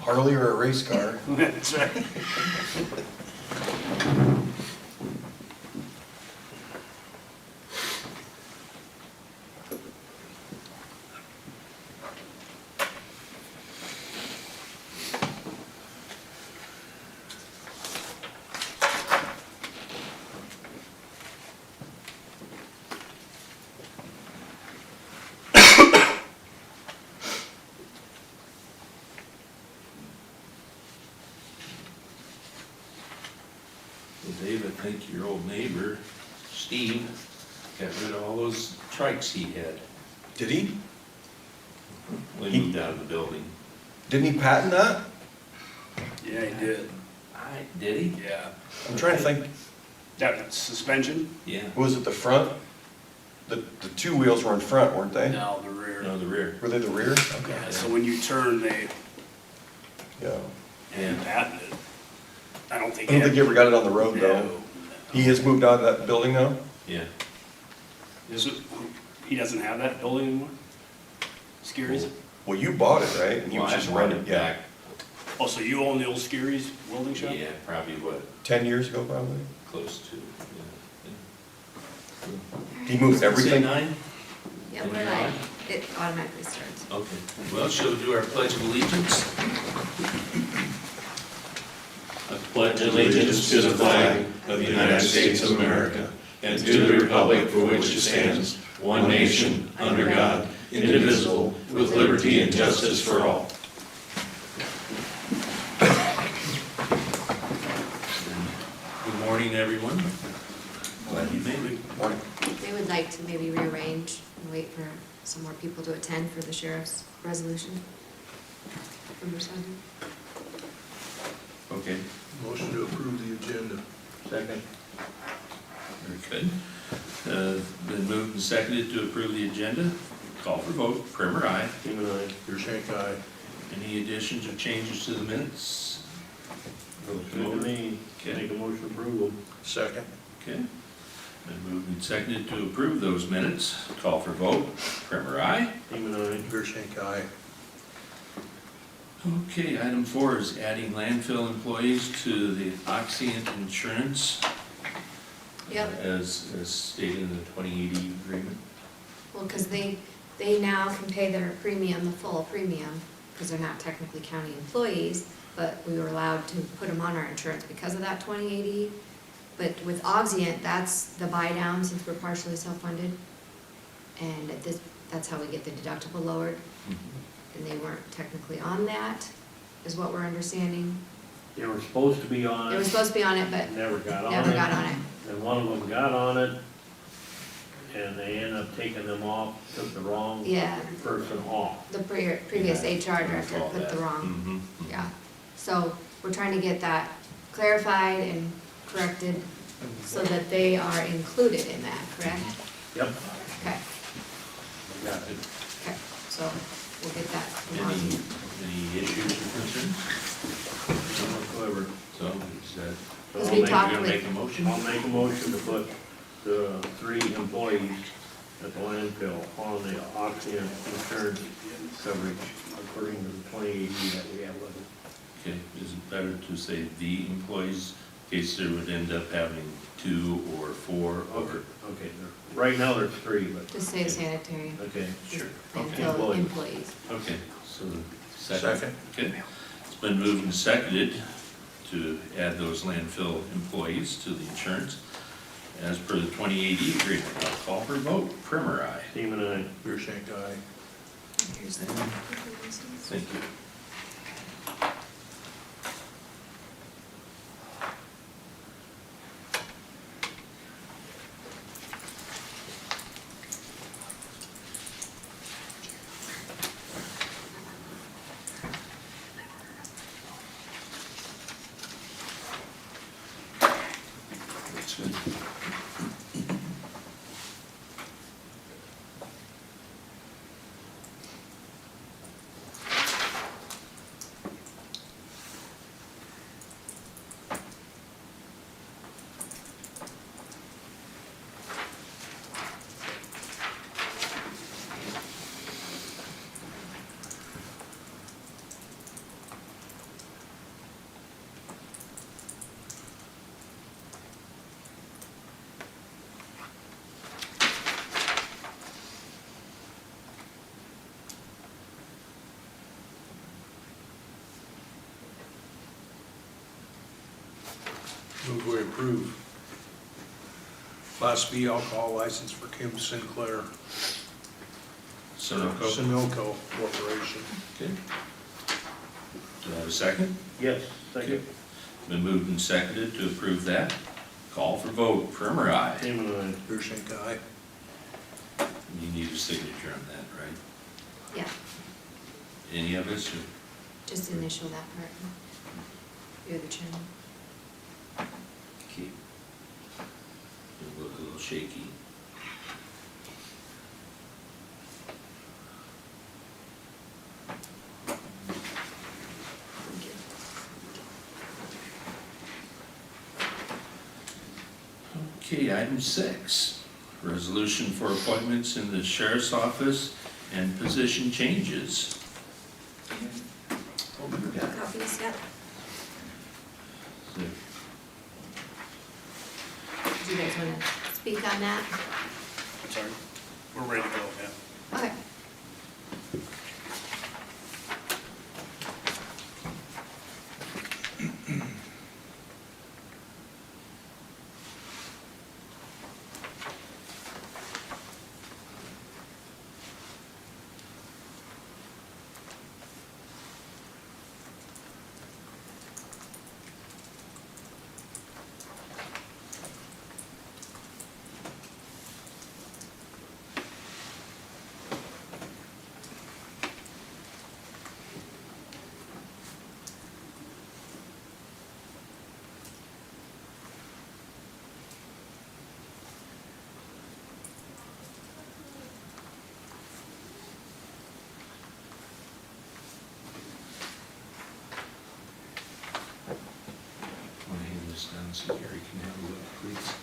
Harley or a race car. That's right. Well, Dave, I think your old neighbor, Steve, got rid of all those trikes he had Did he? when he moved out of the building. Didn't he patent that? Yeah, he did. Did he? Yeah. I'm trying to think, That suspension? Yeah. was it the front? The two wheels were in front, weren't they? No, the rear. No, the rear. Were they the rear? Okay. Yeah, so when you turn, they Yeah. patented it. I don't think. I don't think he ever got it on the road No. though. He has moved out of that building now? Yeah. Is it, he doesn't have that building anymore? Scaries? Well, you bought it, right? And he was Well, I just bought renting, it yeah. back, Oh, so you own the old Scaries welding shop? yeah, probably what, 10 years ago, probably? close to, yeah. He moved Say everything? 9? Yeah, we're like, it automatically starts. Okay. Well, shall we do our pledge of allegiance? I pledge allegiance to the flag of the United States of America and to the republic for which it stands, one nation, under God, indivisible, with liberty and justice for all. Good morning, everyone. Glad you made it. Morning. They would like to maybe rearrange and wait for some more people to attend for the sheriff's resolution. Number 7. Okay, Motion to approve the agenda. Second. very good. Been moved and seconded to approve the agenda. Call for vote. Primer, aye. Team and I. Deershank, aye. Any additions or changes to the minutes? Looks good to me. Okay. Make a motion approval. Second. Okay. Been moved and seconded to approve those minutes. Call for vote. Primer, aye. Team and I. Deershank, aye. Okay, item 4 is adding landfill employees to the Oxyant insurance. Yep. As stated in the 2080 agreement. Well, because they now can pay their premium, the full premium, because they're not technically county employees, but we were allowed to put them on our insurance because of that 2080. But with Oxyant, that's the buy down since we're partially self-funded. And that's how we get the deductible lowered. And they weren't technically on that, is what we're understanding. They were supposed to be on They were it, supposed to be on it, but never got on it. never got on it. And one of them got on it, and they ended up taking them off, took the wrong Yeah, person off. the previous Yeah, HR director recall put that. the wrong, Mhm. yeah. So we're trying to get that clarified and corrected so that they are included in that, correct? Yep. Okay, Got it. okay, so we'll get that from Any, Ozzy. any issues or concerns? None whatsoever. So, is that, So Because I'll we make- talked gonna with- make a motion? I'll make a motion to put the 3 employees at the landfill on the Oxygen insurance coverage according to the 2080 that we have with it. Okay, is it better to say the employees, in case there would end up having 2 or 4 or? Okay, right now there's 3, but, Just say sanitary, okay. Sure. until employees. Okay, so Second. Okay, it's been moved and seconded to add those landfill employees to the insurance as per the 2080 agreement. I'll call for vote. Primer, aye. Team and I. Deershank, aye. Here's the. Thank you. That's good. Move we approve. Class B alcohol license for Kim Sinclair. Sunoco. Sunoco Corporation. Okay. Do I have a second? Yes, second. Been moved and seconded to approve that. Call for vote. Primer, aye. Seaman, aye. Brusink, aye. You need a signature on that, right? Yeah, Any of us? Or- just initial that part. You're the chairman. Okay. It'll look a little shaky. Thank you. Okay, item 6, resolution for appointments in the sheriff's office and position changes. Copies, yeah. So, Do you guys want to speak on that? I'm sorry. We're ready to go, yeah. Okay. Want to hand this down so Gary can have a look, please?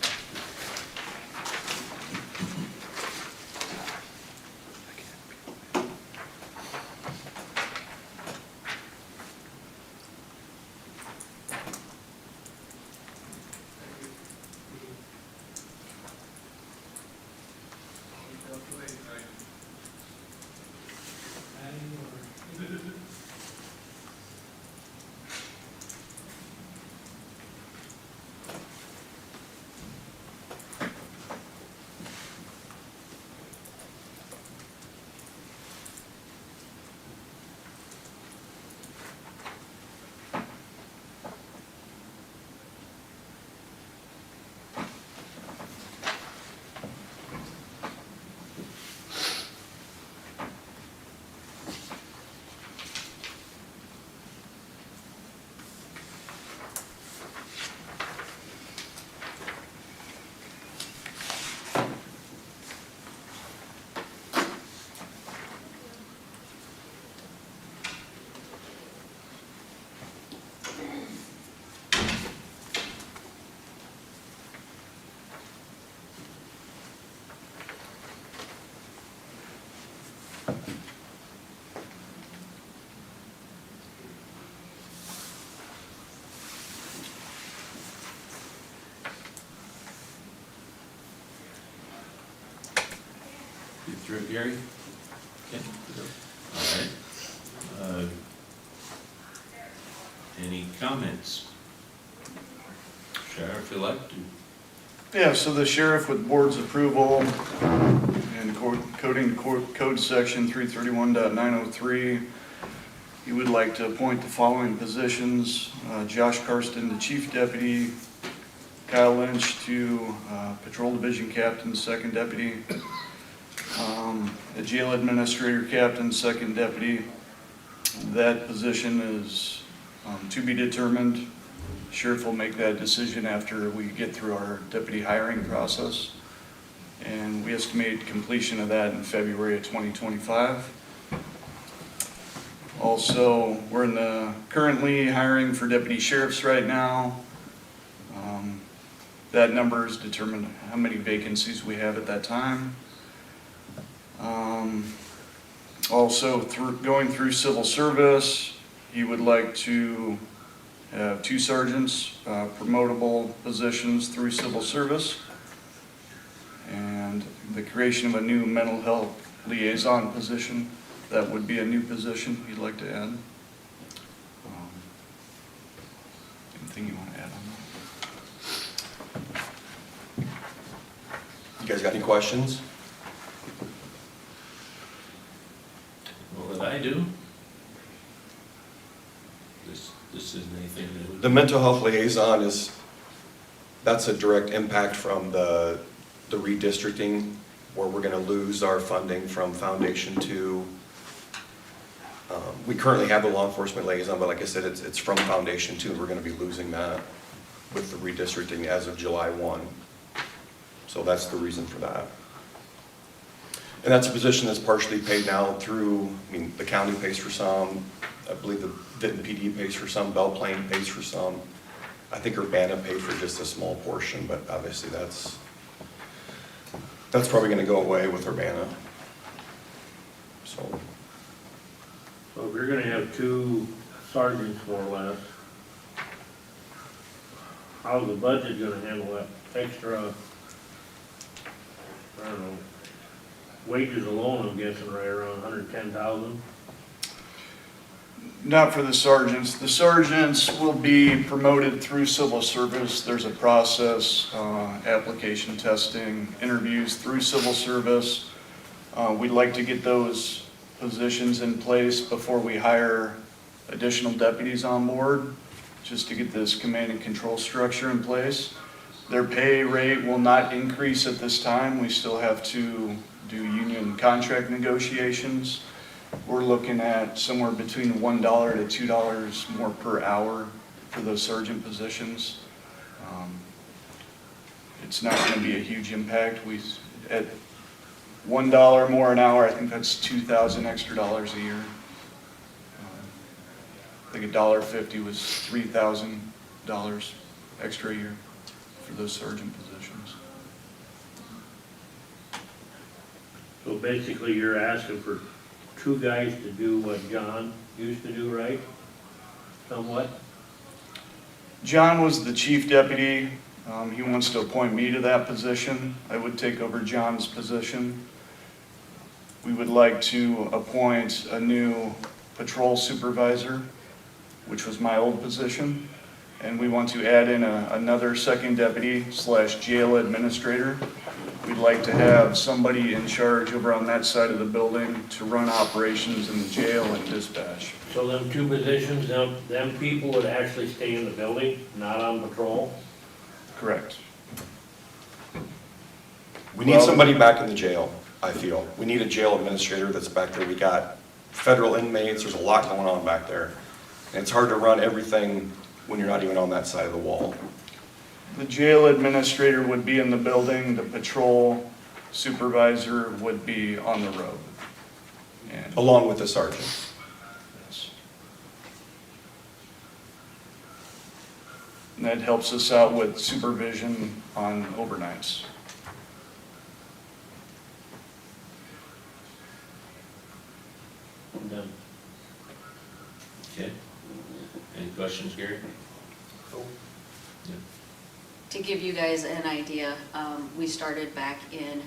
You through, Gary? Okay. All right. Any comments? Sheriff, if you'd like to. Yeah, so the sheriff, with board's approval and according to code section 331.903, he would like to appoint the following positions: Josh Karsten to chief deputy, Kyle Lynch to patrol division captain, second deputy, a jail administrator captain, second deputy. That position is to be determined. Sheriff will make that decision after we get through our deputy hiring process. And we estimate completion of that in February of 2025. Also, we're currently hiring for deputy sheriffs right now. That number is determined how many vacancies we have at that time. Also, going through civil service, he would like to have 2 sergeants, promotable positions through civil service, and the creation of a new mental health liaison position. That would be a new position he'd like to add. Anything you want to add on that? got any questions? Well, that I do. This isn't anything that would. The mental health liaison that's a direct impact from the redistricting, where we're gonna lose our funding from Foundation 2. We currently have the law enforcement liaison, but like I said, it's from Foundation 2, and we're gonna be losing that with the redistricting as of July 1. So that's the reason for that. And that's a position that's partially paid now through, the county pays for some, I believe the Vinton PD pays for some, Belle Plaine pays for some. I think Urbana paid for just a small portion, but obviously that's probably gonna go away with Urbana. So, So if you're gonna have 2 sergeants more or less, how's the budget gonna handle that extra, I don't know, wages alone, I'm guessing right around 110,000? Not for the sergeants. The sergeants will be promoted through civil service. There's a process, application testing, interviews through civil service. We'd like to get those positions in place before we hire additional deputies on board, just to get this command and control structure in place. Their pay rate will not increase at this time. We still have to do union contract negotiations. We're looking at somewhere between $1 to $2 more per hour for those sergeant positions. It's not going to be a huge impact. At $1 more an hour, I think that's $2,000 extra dollars a year. I think $1.50 was $3,000 extra a year for those sergeant positions. So basically, you're asking for 2 guys to do what John used to do, right? Somewhat? John was the chief deputy. He wants to appoint me to that position. I would take over John's position. We would like to appoint a new patrol supervisor, which was my old position. And we want to add in another second deputy / jail administrator. We'd like to have somebody in charge over on that side of the building to run operations in the jail and dispatch. So them 2 positions, them people would actually stay in the building, not on patrol? Correct. we need somebody back in the jail, I feel. We need a jail administrator that's back there. We got federal inmates, there's a lot going on back there. And it's hard to run everything when you're not even on that side of the wall. The jail administrator would be in the building, the patrol supervisor would be on the road. And Along with the sergeant. yes. And that helps us out with supervision on overnights. I'm done. Okay. Any questions, Gary? To give you guys an idea, we started back in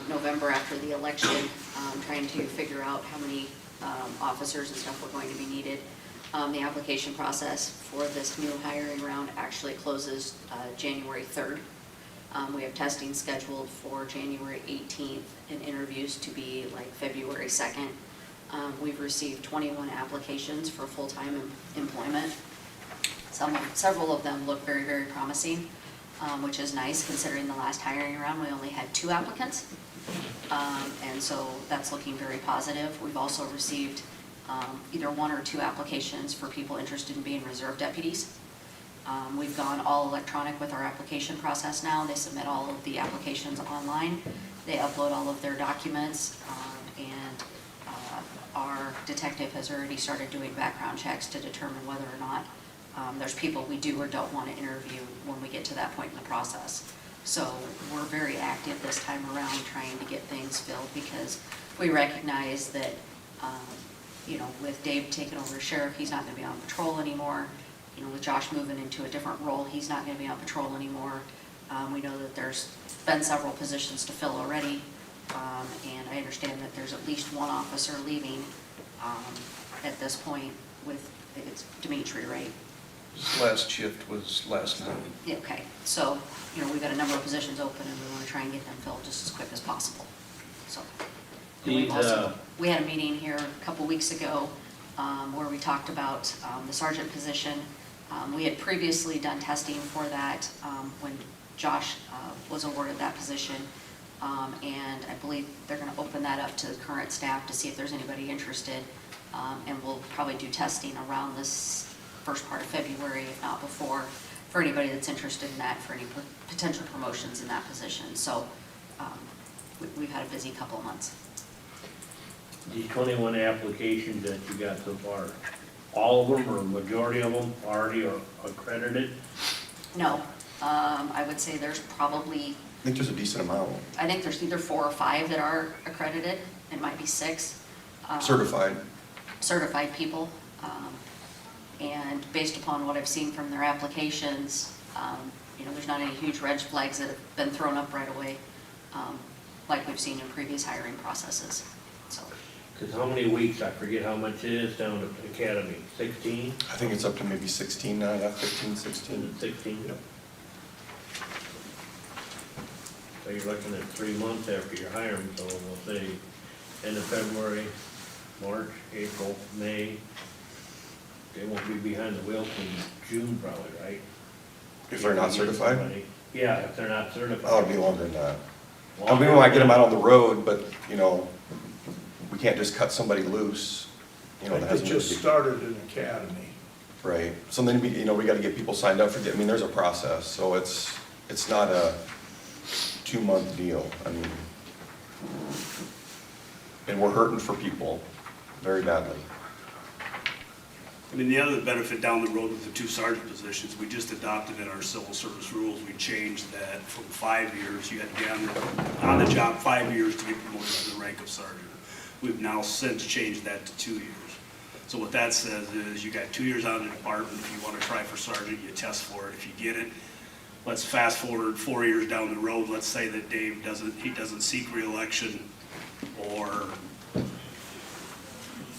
November after the election, trying to figure out how many officers and stuff were going to be needed. The application process for this new hiring round actually closes January 3rd. We have testing scheduled for January 18th and interviews to be like February 2nd. We've received 21 applications for full-time employment. Several of them look very, very promising, which is nice considering the last hiring round, we only had 2 applicants. And so that's looking very positive. We've also received either 1 or 2 applications for people interested in being reserve deputies. We've gone all electronic with our application process now. They submit all of the applications online. They upload all of their documents, and our detective has already started doing background checks to determine whether or not there's people we do or don't want to interview when we get to that point in the process. So we're very active this time around trying to get things filled because we recognize that, with Dave taking over as sheriff, he's not going to be on patrol anymore. With Josh moving into a different role, he's not going to be on patrol anymore. We know that there's been several positions to fill already, and I understand that there's at least 1 officer leaving at this point with, it's Dimitri, right? This last shift was last night. Yeah, okay, so, we've got a number of positions open and we want to try and get them filled just as quick as possible, so. And we've also, we had a meeting here a couple weeks ago where we talked about the sergeant position. We had previously done testing for that when Josh was awarded that position. And I believe they're going to open that up to the current staff to see if there's anybody interested. And we'll probably do testing around this first part of February, if not before, for anybody that's interested in that, for any potential promotions in that position. So we've had a busy couple of months. These 21 applications that you got so far, all of them or majority of them already are accredited? No, I would say there's probably, I think there's a decent amount. I think there's either 4 or 5 that are accredited. It might be 6. Certified. Certified people. And based upon what I've seen from their applications, there's not any huge red flags that have been thrown up right away, like we've seen in previous hiring processes, so. Because how many weeks, I forget how much it is down at the academy, 16? I think it's up to maybe 16 now, yeah, 15, 16. 16? Yep. So you're looking at 3 months after you hire them, so we'll say end of February, March, April, May. They won't be behind the wheel till June probably, right? If they're not certified? Yeah, if they're not certified. Oh, it'd be longer than that. I mean, when I get them out on the road, but, we can't just cut somebody loose, that It hasn't just really- started an academy. Right, so then, we gotta get people signed up for, there's a process, so it's not a 2-month deal, and we're hurting for people very badly. The other benefit down the road with the 2 sergeant positions, we just adopted in our civil service rules, we changed that from 5 years, you had to be on the job 5 years to get promoted to the rank of sergeant. We've now since changed that to 2 years. So what that says is you got 2 years on the department. If you want to try for sergeant, you test for it. If you get it, let's fast forward 4 years down the road. Let's say that Dave doesn't seek reelection, or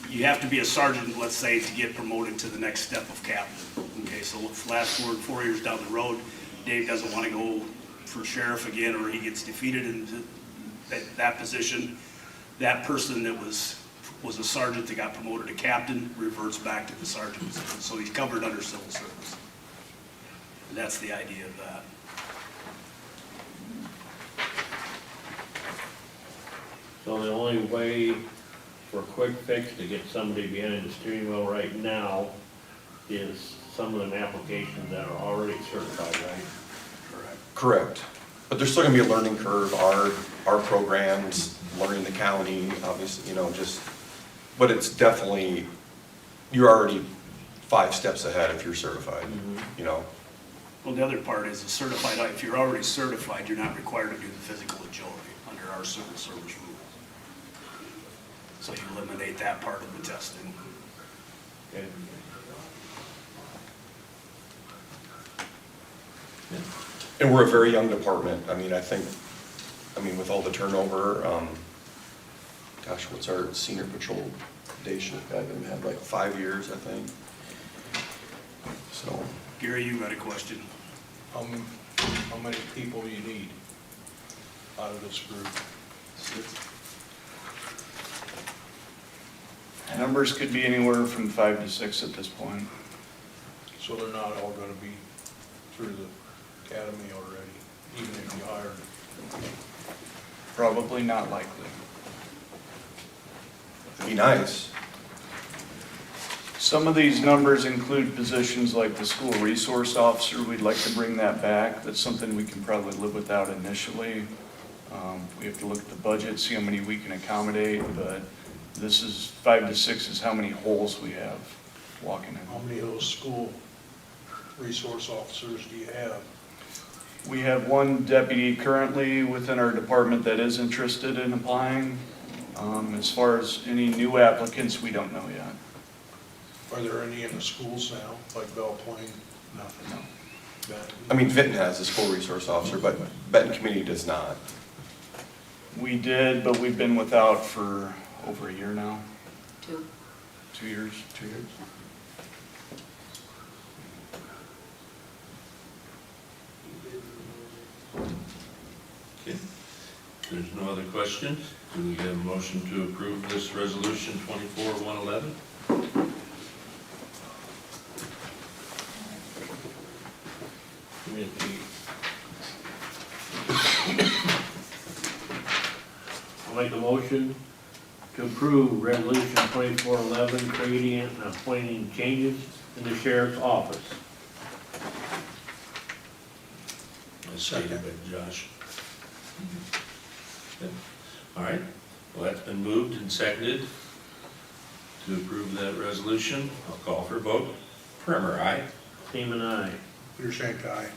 you have to be a sergeant, let's say, to get promoted to the next step of captain. Okay, so fast forward 4 years down the road, Dave doesn't want to go for sheriff again, or he gets defeated in that position. That person that was a sergeant that got promoted to captain reverts back to the sergeant position. So he's covered under civil service. And that's the idea of that. So the only way for a quick fix to get somebody behind the steering wheel right now is some of them applications that are already certified, right? Correct. But there's still gonna be a learning curve, our programs, learning the county, obviously, but it's definitely, you're already 5 steps ahead if you're certified, Well, the other part is if you're already certified, you're not required to do the physical agility under our civil service rules. So you eliminate that part of the testing. Okay. And we're a very young department. I think with all the turnover, what's our senior patrol day shift guy been had, like 5 years, I think. So, Gary, you got a question? How many people you need out of this group? Numbers could be anywhere from 5 to 6 at this point. So they're not all gonna be through the academy already, even if you hired them? Probably not likely. it'd be nice. Some of these numbers include positions like the school resource officer. We'd like to bring that back. That's something we can probably live without initially. We have to look at the budget, see how many we can accommodate, but this is 5 to 6 is how many holes we have walking in. How many of those school resource officers do you have? We have 1 deputy currently within our department that is interested in applying. As far as any new applicants, we don't know yet. Are there any in the schools now, like Belle Plaine? Nothing. Vinton has a school resource officer, but Benton Community does not. We did, but we've been without for over a year now. 2. 2 years. 2 years. no other questions, do we have a motion to approve this resolution 24-111? Give me a sheet. I'll make a motion to approve resolution 2411, creating and appointing changes in the sheriff's office. As stated by Josh. Good. All right, well, that's been moved and seconded to approve that resolution. I'll call for a vote. Primer, aye. Seaman, aye. Peter Shank, aye.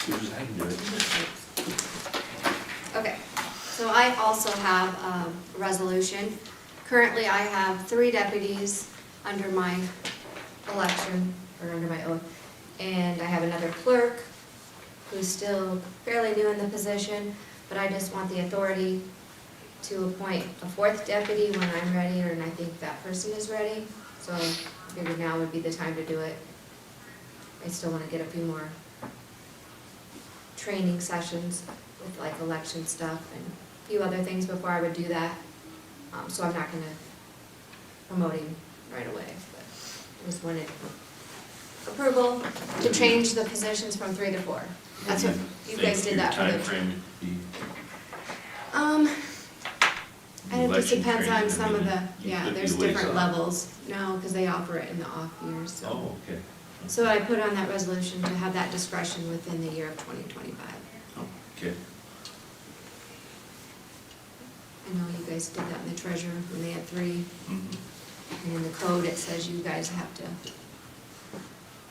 As good as I can do it. Okay, so I also have a resolution. Currently, I have 3 deputies under my election, or under my oath, and I have another clerk who's still fairly new in the position, but I just want the authority to appoint a 4th deputy when I'm ready, and I think that person is ready, so I figured now would be the time to do it. I still want to get a few more training sessions with like election stuff and a few other things before I would do that. So I'm not gonna promote him right away, but I just wanted approval to change the positions from 3 to 4. That's what, you guys did that for Time the. frame would be And it just election depends on training, some of the, you yeah, could be there's different liaison. levels. No, because they operate in the off years, so. Oh, okay. So I put on that resolution to have that discretion within the year of 2025. Oh, okay. I know you guys did that in the treasurer when they had 3. Mhm. And in the code, it says you guys have to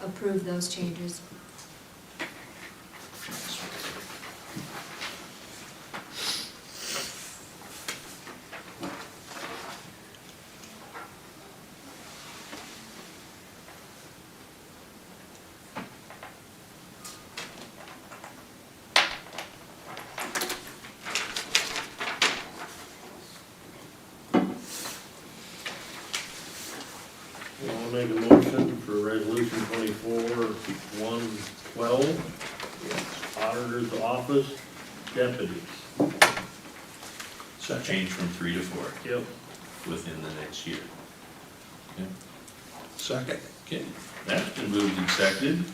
approve those changes. I'll make a motion for resolution 24-112, auditor's office deputies. So change from 3 to 4 Yep. within the next year. Okay. Second. Okay, that's been moved and seconded.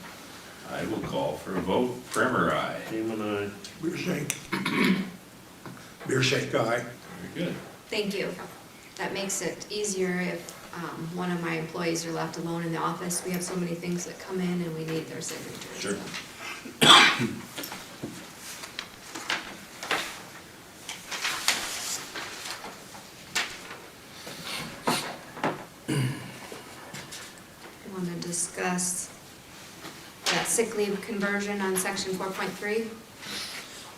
I will call for a vote. Primer, aye. Seaman, aye. Peter Shank. Peter Shank, aye. Very good. Thank you. That makes it easier if one of my employees are left alone in the office. We have so many things that come in and we need their signatures. Sure. Want to discuss that sick leave conversion on section 4.3?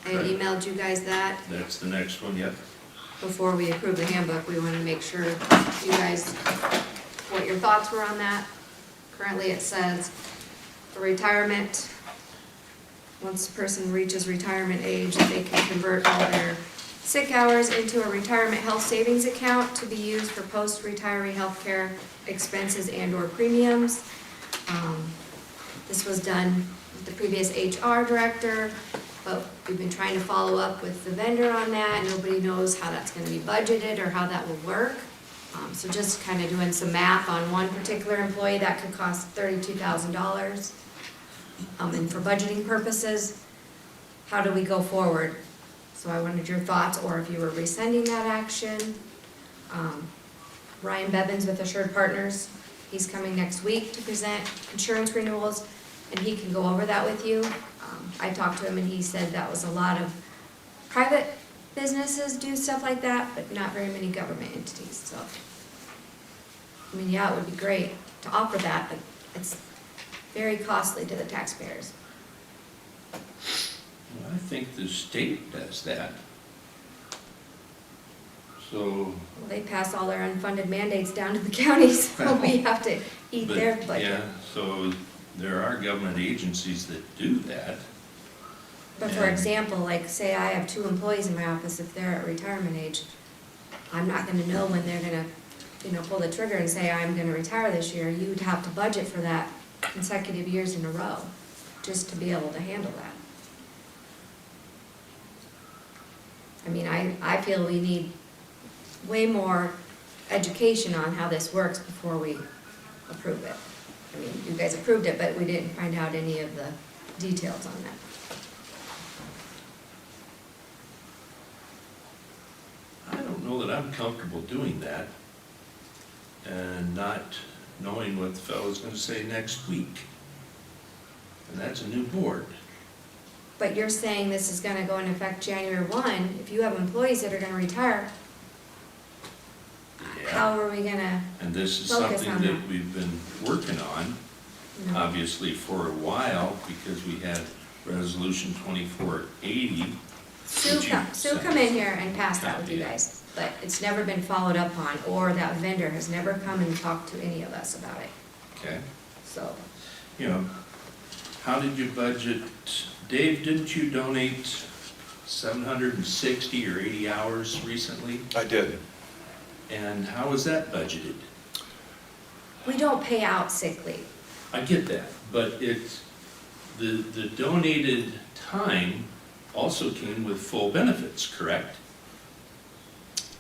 I had Right. emailed you guys that. That's the next one, yep. Before we approve the handbook, we want to make sure you guys, what your thoughts were on that. Currently, it says for retirement, once a person reaches retirement age, they can convert all their sick hours into a retirement health savings account to be used for post-retiree health care expenses and/or premiums. This was done with the previous HR director, but we've been trying to follow up with the vendor on that. Nobody knows how that's gonna be budgeted or how that will work. So just kind of doing some math on one particular employee, that could cost $32,000. And for budgeting purposes, how do we go forward? So I wanted your thoughts, or if you were rescinding that action. Ryan Bevins with Assured Partners, he's coming next week to present insurance renewals. and he can go over that with you. I talked to him and he said that was a lot of private businesses do stuff like that, but not very many government entities, so. I mean, yeah, it would be great to offer that, but it's very costly to the taxpayers. Well, I think the state does that. So, Well, they pass all their unfunded mandates down to the counties, so we have to eat but, their budget. yeah, so there are government agencies that do that. But for And- example, like, say I have 2 employees in my office, if they're at retirement age, I'm not gonna know when they're gonna, pull the trigger and say, I'm gonna retire this year. You'd have to budget for that consecutive years in a row, just to be able to handle that. I mean, I feel we need way more education on how this works before we approve it. I mean, you guys approved it, but we didn't find out any of the details on that. I don't know that I'm comfortable doing that and not knowing what the fellow's gonna say next week. And that's a new board. But you're saying this is gonna go into effect January 1, if you have employees that are gonna retire, how are we gonna, And this is Focus something on that that. we've been working on, you know? obviously, for a while, because we had Resolution 2480. Sue which you come in here and pass that with you Copy. guys, but it's never been followed up on, or that vendor has never come and talked to any of us about it, Okay, so. you know, how did you budget, Dave, didn't you donate 760 or 80 hours recently? I did. And how was that budgeted? We don't pay out sick leave. I get that, but it's, the donated time also came with full benefits, correct?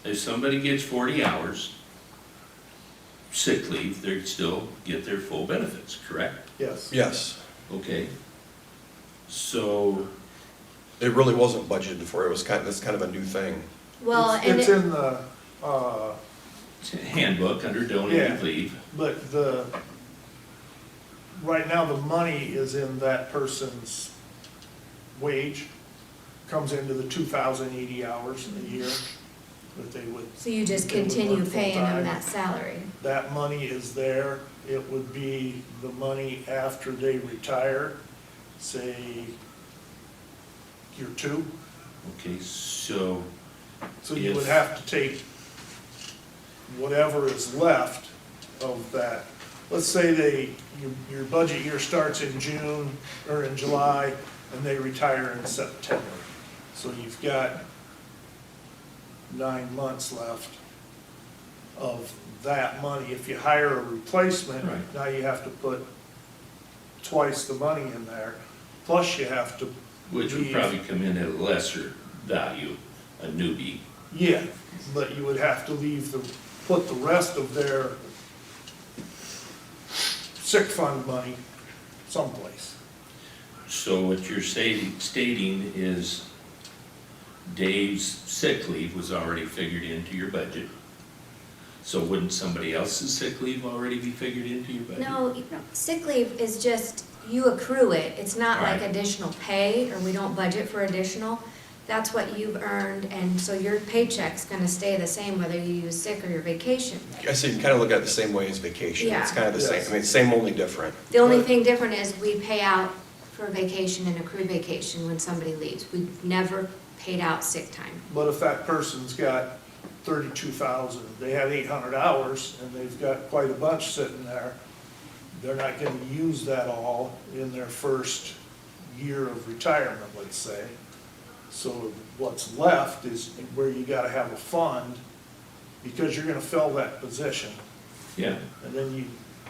If somebody gets 40 hours sick leave, they'd still get their full benefits, correct? Yes. Yes. Okay. So, It really wasn't budgeted for. That's kind of a new thing. Well, and It's in the, handbook under donated Yeah. leave, but right now, the money is in that person's wage, comes into the 2,080 hours in a year that they would, so you just they would continue work paying them full-time. that salary. that money is there. It would be the money after they retire, say, year 2. okay, so, So you would If- have to take whatever is left of that. Let's say your budget year starts in June or in July and they retire in September. So you've got 9 months left of that money. If you hire a replacement, Right. now you have to put twice the money in there. Plus you have to which would leave- probably come in at a lesser value, a newbie. Yeah, but you would have to put the rest of their sick fund money someplace. So what you're stating is Dave's sick leave was already figured into your budget. So wouldn't somebody else's sick leave already be figured into your budget? No, sick leave is just, you accrue it, it's not like Right. additional pay, or we don't budget for additional. That's what you've earned, and so your paycheck's gonna stay the same whether you use sick or your vacation. I say you can kind of look at it the same way as vacation. It's Yeah. kind of the same, Yes. I mean, same, only different. The only Right. thing different is we pay out for vacation and accrued vacation when somebody leaves. We've never paid out sick time. But if that person's got 32,000, they have 800 hours, and they've got quite a bunch sitting there, they're not gonna use that all in their first year of retirement, let's say. So what's left is where you gotta have a fund, because you're gonna fill that position. Yeah, And then you,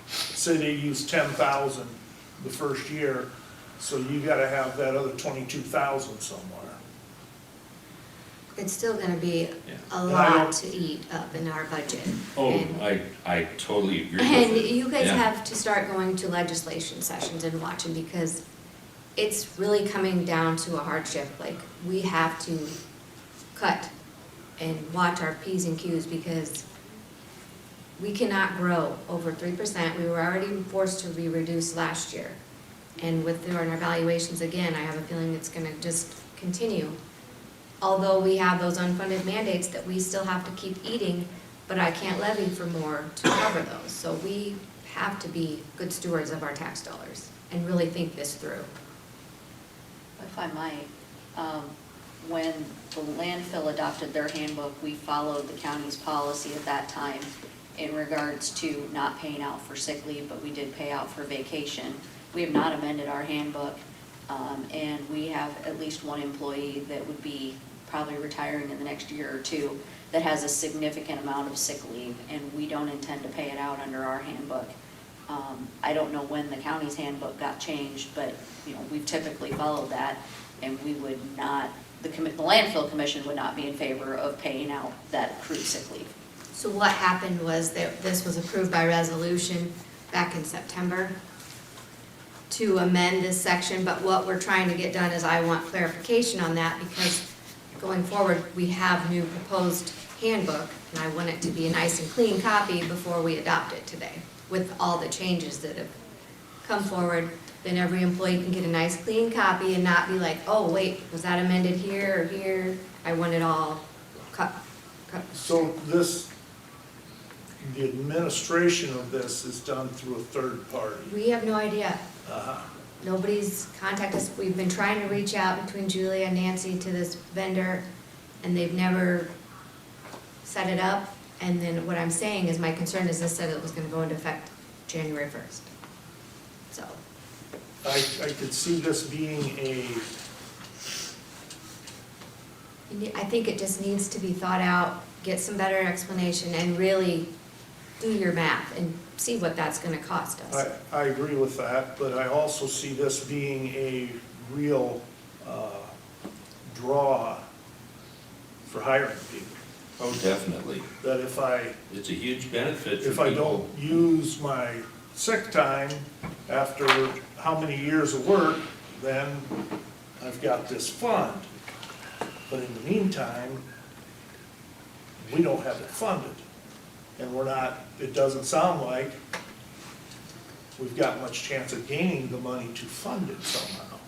say they use 10,000 the first year, so you gotta have that other 22,000 somewhere. It's still gonna be Yeah. a And I lot don't- to eat up in our budget. oh, And- I totally agree with And it. you guys Yeah. have to start going to legislation sessions and watching, because it's really coming down to a hardship. Like, we have to cut and watch our Ps and Qs, because we cannot grow over 3%. We were already forced to be reduced last year. And with doing our evaluations again, I have a feeling it's gonna just continue. Although we have those unfunded mandates that we still have to keep eating, but I can't levy for more to cover those. So we have to be good stewards of our tax dollars and really think this through. If I might, when the landfill adopted their handbook, we followed the county's policy at that time in regards to not paying out for sick leave, but we did pay out for vacation. We have not amended our handbook, and we have at least one employee that would be probably retiring in the next year or two that has a significant amount of sick leave, and we don't intend to pay it out under our handbook. I don't know when the county's handbook got changed, but, you know, we've typically followed that, and we would not, the landfill commission would not be in favor of paying out that accrued sick leave. So what happened was that this was approved by resolution back in September to amend this section, but what we're trying to get done is I want clarification on that because going forward, we have new proposed handbook, and I want it to be a nice and clean copy before we adopt it today, with all the changes that have come forward. Then every employee can get a nice clean copy and not be like, oh, wait, was that amended here or here? I want it all cut. So this, the administration of this is done through a third party. We have no idea. Uh-huh. Nobody's contacted us. We've been trying to reach out between Julia and Nancy to this vendor, and they've never set it up. And then what I'm saying is, my concern is this said it was gonna go into effect January 1st. So, I could see this being I think it just needs to be thought out, get some better explanation, and really do your math and see what that's gonna cost us. I agree with that, but I also see this being a real draw for hiring people. Oh, definitely. That if I It's a huge benefit for if I people. don't use my sick time after how many years of work, then I've got this fund. But in the meantime, we don't have it funded. And we're not, it doesn't sound like we've got much chance of gaining the money to fund it somehow.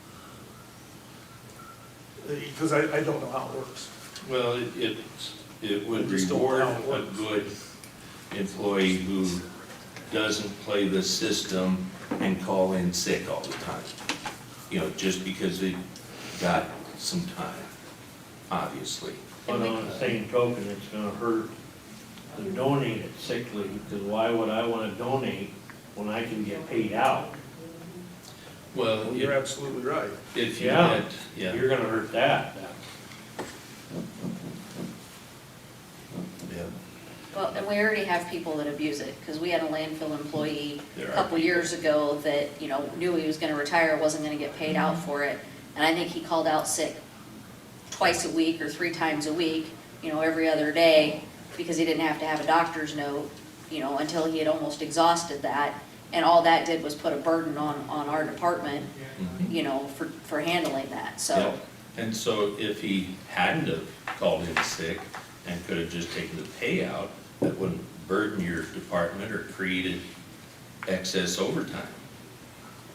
Because I don't know how it works. Well, it would I just don't know reward how it a works. good employee who doesn't play the system and call in sick all the time. You know, just because they got some time, obviously. But on the same token, it's gonna hurt the donated sick leave, because why would I wanna donate when I can get paid out? Well, You're absolutely right. if you Yeah. had, yeah, You're gonna hurt that. yeah. Well, and we already have people that abuse it, because we had a landfill employee There a are couple people. years ago that, you know, knew he was gonna retire, wasn't gonna get paid out for it. And I think he called out sick twice a week or 3 times a week, you know, every other day, because he didn't have to have a doctor's note, you know, until he had almost exhausted that. And all that did was put a burden on our department, you know, for handling that, so. Yeah. And so if he hadn't have called in sick and could have just taken the payout, that wouldn't burden your department or created excess overtime.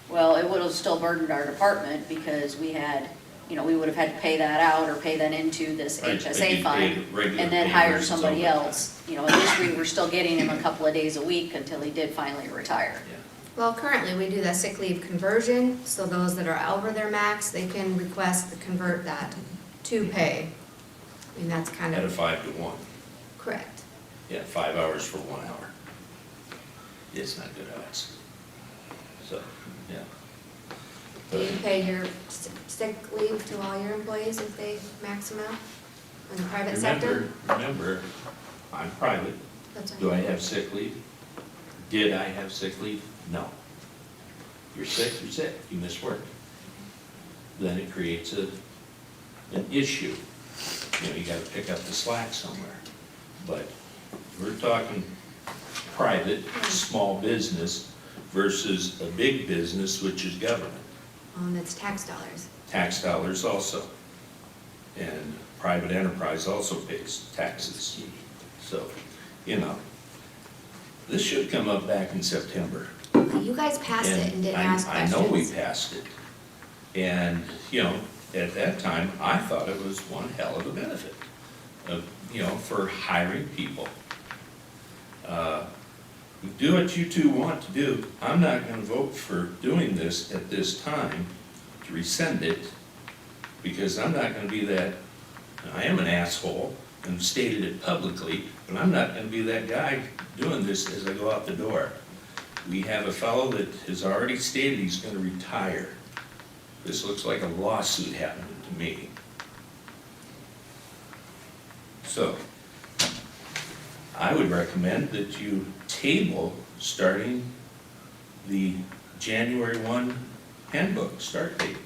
Well, it would have still burdened our department because we had, you know, we would have had to pay that out or pay that into this Right, but HSA you fund paid regular and then pay hire versus somebody overtime. else. You know, at least we were still getting him a couple of days a week until he did finally retire. Yeah. Well, currently, we do that sick leave conversion, so those that are over their max, they can request to convert that to pay. I mean, that's kind At a of 5 to 1. correct. Yeah, 5 hours for 1 hour. It's not good odds. So, yeah. Do you pay your sick leave to all your employees if they max them out in the private sector? Remember, I'm private. That's Do I right. have sick leave? Did I have sick leave? No. You're sick, you're sick, you miss work. Then it creates an issue. You know, you gotta pick up the slack somewhere. But we're talking private, small business versus a big business, which is government. That's tax dollars. Tax dollars also. And private enterprise also pays taxes. So, you know, this should come up back in September. You guys passed it and didn't ask I questions. know we passed it. And, you know, at that time, I thought it was one hell of a benefit of, you know, for hiring people. You do what you two want to do. I'm not gonna vote for doing this at this time to rescind it, because I'm not gonna be that, I am an asshole and stated it publicly, but I'm not gonna be that guy doing this as I go out the door. We have a fellow that has already stated he's gonna retire. This looks like a lawsuit happening to me. So, I would recommend that you table starting the January 1 handbook start date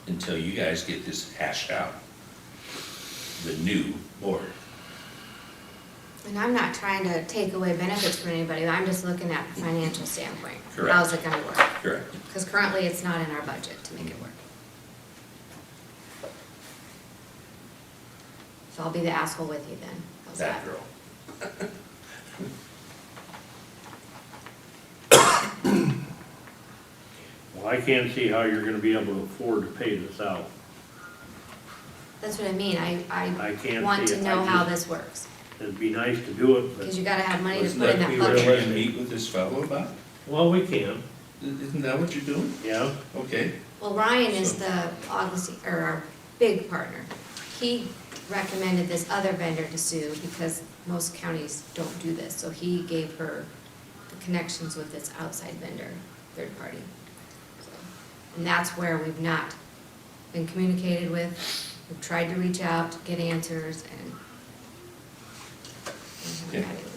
until you guys get this hashed out, the new board. And I'm not trying to take away benefits from anybody, I'm just looking at the financial standpoint. Correct. How's it gonna work? Correct. Because currently it's not in our budget to make it work. So I'll be the asshole with you then. How's That that? girl. Well, I can't see how you're gonna be able to afford to pay this out. That's what I mean, I I can't want see to it. know I how just- this works. It'd be nice to do it, Because but, you gotta have money to Wasn't put in that that what bucket. we're gonna meet with this fellow about? well, we can, Isn't that what you're doing? yeah. Okay. Well, Ryan is the August, or our big partner. He recommended this other vendor to sue because most counties don't do this. So he gave her the connections with this outside vendor, third party. So, and that's where we've not been communicated with. We've tried to reach out, to get answers, and we haven't got anywhere.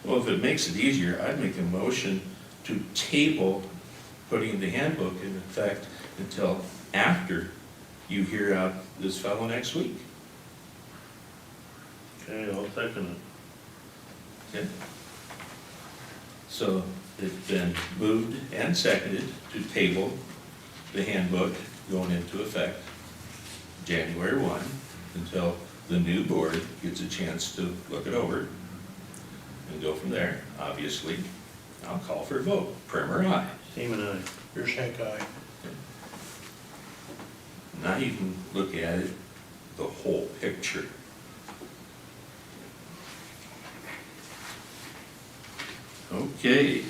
Well, if it makes it easier, I'd make a motion to table putting the handbook in effect until after you hear out this fellow next week. Okay, I'll second it. Okay? So it's been moved and seconded to table the handbook going into effect January 1 until the new board gets a chance to look it over and go from there. Obviously, I'll call for a vote. Primer, aye. Seaman, aye. Your shank eye. Now you can look at it, the whole picture. Okay,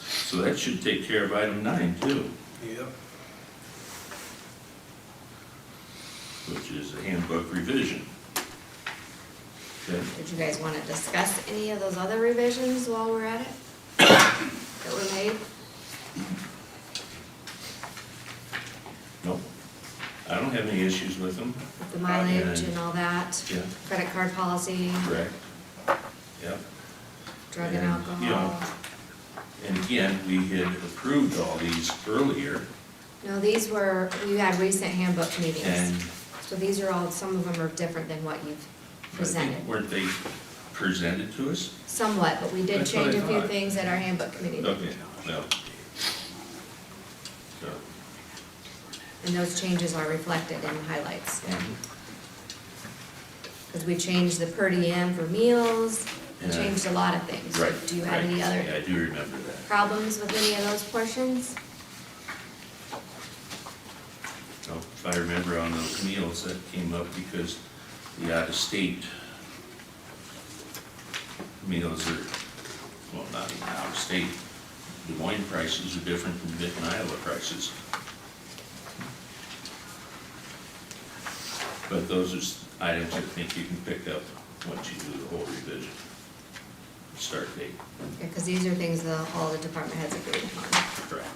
so that should take care of item 9 too, Yep. which is a handbook revision. Okay, Did you guys want to discuss any of those other revisions while we're at it? That were made? nope, I don't have any issues with them, With the mileage and all that? yeah, Credit card policy, correct, yep. drug and And, you know, alcohol? And again, we had approved all these earlier, No, these were, we had recent handbook and meetings. So these are all, some of them are different than what you've I think, presented. weren't they presented to us? Somewhat, but we did That's what I change a few thought. things at our handbook committee. meeting. Okay, no. So, And those changes are reflected in the highlights. mhm. Because we changed the per diem for meals, we Yeah. changed a lot of things. Right. Do you have any right. other Yeah, I do remember that. problems with any of those portions? No, if I remember on those meals, that came up because the out-of-state meals are, well, not even out-of-state. Des Moines prices are different from Benton, Iowa prices. But those are items I think you can pick up once you do the whole revision. Start date, Yeah, because these are things that all the department heads agreed upon. correct.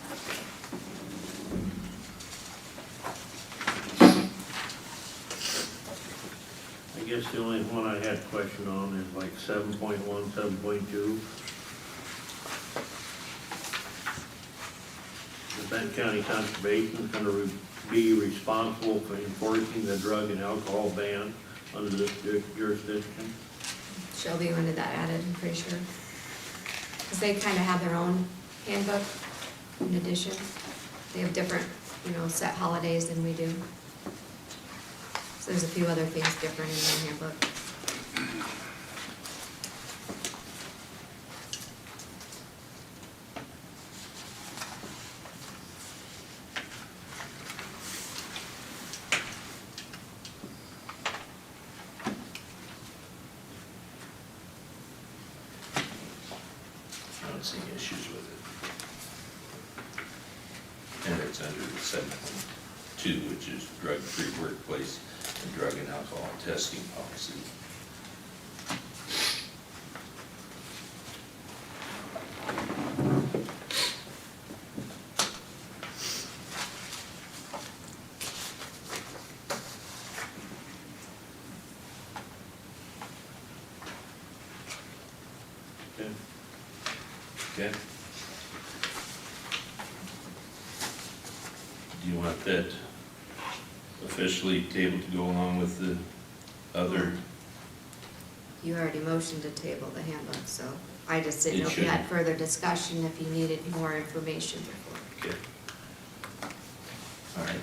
I guess the only one I had a question on is like 7.1, 7.2. The Benton County Conservation is gonna be responsible for enforcing the drug and alcohol ban under this jurisdiction. Shelby, when did that added, I'm pretty sure. Because they kind of have their own handbook in addition. They have different, you know, set holidays than we do. So there's a few other things different in their handbook. balancing issues with it. And it's under 7.2, which is drug-free workplace and drug and alcohol testing policy. Okay. Okay? Do you want that officially tabled to go along with the other? You already motioned to table the handbook, so I just didn't It know if you had should. further discussion, if you needed more information before. Okay. All right,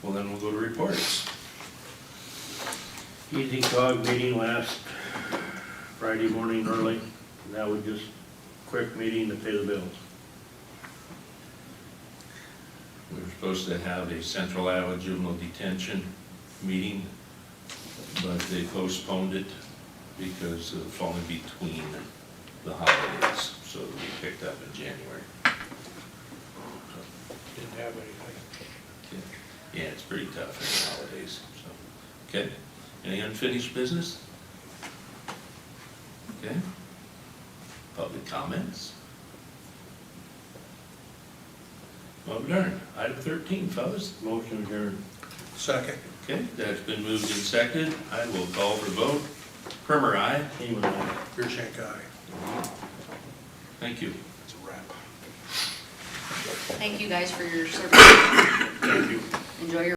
well then we'll go to reports. Easy Cog meeting last Friday morning early. That was just quick meeting to pay the bills. We were supposed to have a Central Iowa Juvenile Detention meeting, but they postponed it because of falling between the holidays, so it'll be picked up in January. Didn't have anything. Yeah, it's pretty tough in the holidays, so. Okay, any unfinished business? Okay. Public comments? Well done. Item 13, fellas. Motion adjourned. Second. Okay, that's been moved and seconded. I will call for the vote. Primer, aye. Team and I. Your check eye. Thank you. It's a wrap. Thank you guys for your service. Thank you. Enjoy your